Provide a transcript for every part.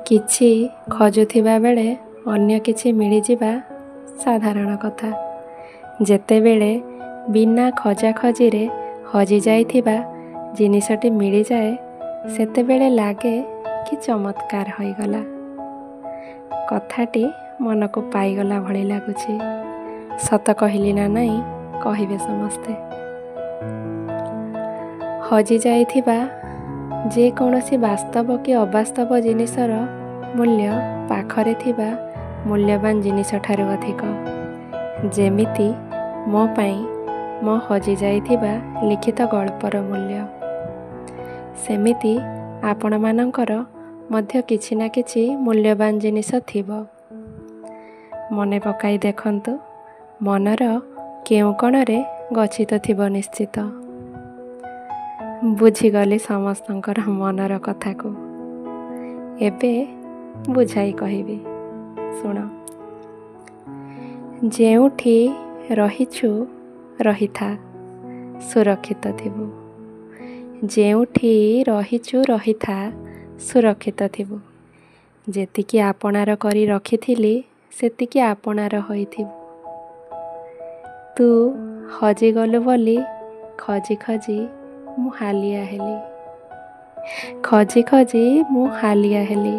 କିଛି ଖୋଜୁଥିବା ବେଳେ ଅନ୍ୟ କିଛି ମିଳିଯିବା ସାଧାରଣ କଥା। ଯେତେବେଳେ ବିନା ଖୋଜାଖୋଜିରେ ହଜିଯାଇଥିବା ଜିନିଷଟି ମିଳିଯାଏ, ସେତେବେଳେ ଲାଗେ କି ଚମତ୍କାର ହୋଇଗଲା। କଥାଟି ମନକୁ ପାଇଗଲା ଭଳି ଲାଗୁଛି। ସତ କହିଲି ନା ନାହିଁ କହିବେ ସମସ୍ତେ। ହଜିଯାଇଥିବା ଯେକୌଣସି ବାସ୍ତବ କି ଅବାସ୍ତବ ଜିନିଷର ମୂଲ୍ୟ ପାଖରେ ଥିବା ମୂଲ୍ୟବାନ ଜିନିଷଠାରୁ ଅଧିକ। ଯେମିତି ମୋ ପାଇଁ ମୋ ହଜିଯାଇଥିବା ଲିଖିତ ଗଳ୍ପର ମୂଲ୍ୟ, ସେମିତି ଆପଣମାନଙ୍କର ମଧ୍ୟ କିଛି ନା କିଛି ମୂଲ୍ୟବାନ ଜିନିଷ ଥିବ। ମନେ ପକାଇ ଦେଖନ୍ତୁ, ମନର କେଉଁ କୋଣରେ ଗଚ୍ଛିତ ଥିବ ନିଶ୍ଚିତ। ବୁଝିଗଲି ସମସ୍ତଙ୍କର ମନର କଥାକୁ। ଏବେ ବୁଝାଇ କହିବି, ଶୁଣ। ଯେଉଁଠି ରହିଛୁ ରହିଥା, ସୁରକ୍ଷିତ ଥିବୁ। ଯେଉଁଠି ରହିଛୁ ରହିଥା, ସୁରକ୍ଷିତ ଥିବୁ। ଯେତିକି ଆପଣାର କରି ରଖିଥିଲି ସେତିକି ଆପଣାର ହୋଇଥିବୁ। ତୁ ହଜିଗଲୁ ବୋଲି ଖୋଜି ଖୋଜି ମୁଁ ହାଲିଆ ହେଲି। ଖୋଜି ଖୋଜି ମୁଁ ହାଲିଆ ହେଲି।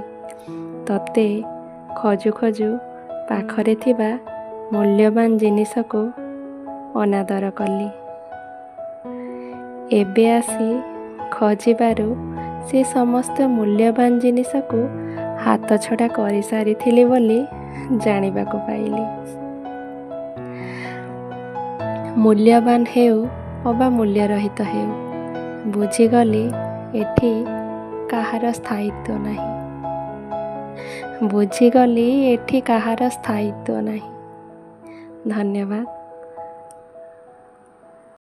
ତତେ ଖୋଜୁ ଖୋଜୁ ପାଖରେ ଥିବା ମୂଲ୍ୟବାନ ଜିନିଷକୁ ଅନାଦର କଲି। ଏବେ ଆସି ଖୋଜିବାରୁ ସେ ସମସ୍ତ ମୂଲ୍ୟବାନ ଜିନିଷକୁ ହାତଛଡ଼ା କରିସାରିଥିଲି ବୋଲି ଜାଣିବାକୁ ପାଇଲି। ମୂଲ୍ୟବାନ ହେଉ ଅବା ମୂଲ୍ୟରହିତ ହେଉ, ବୁଝିଗଲି ଏଠି କାହାର ସ୍ଥାୟିତ୍ୱ ନାହିଁ। ବୁଝିଗଲି ଏଠି କାହାର ସ୍ଥାୟିତ୍ୱ ନାହିଁ। ଧନ୍ୟବାଦ।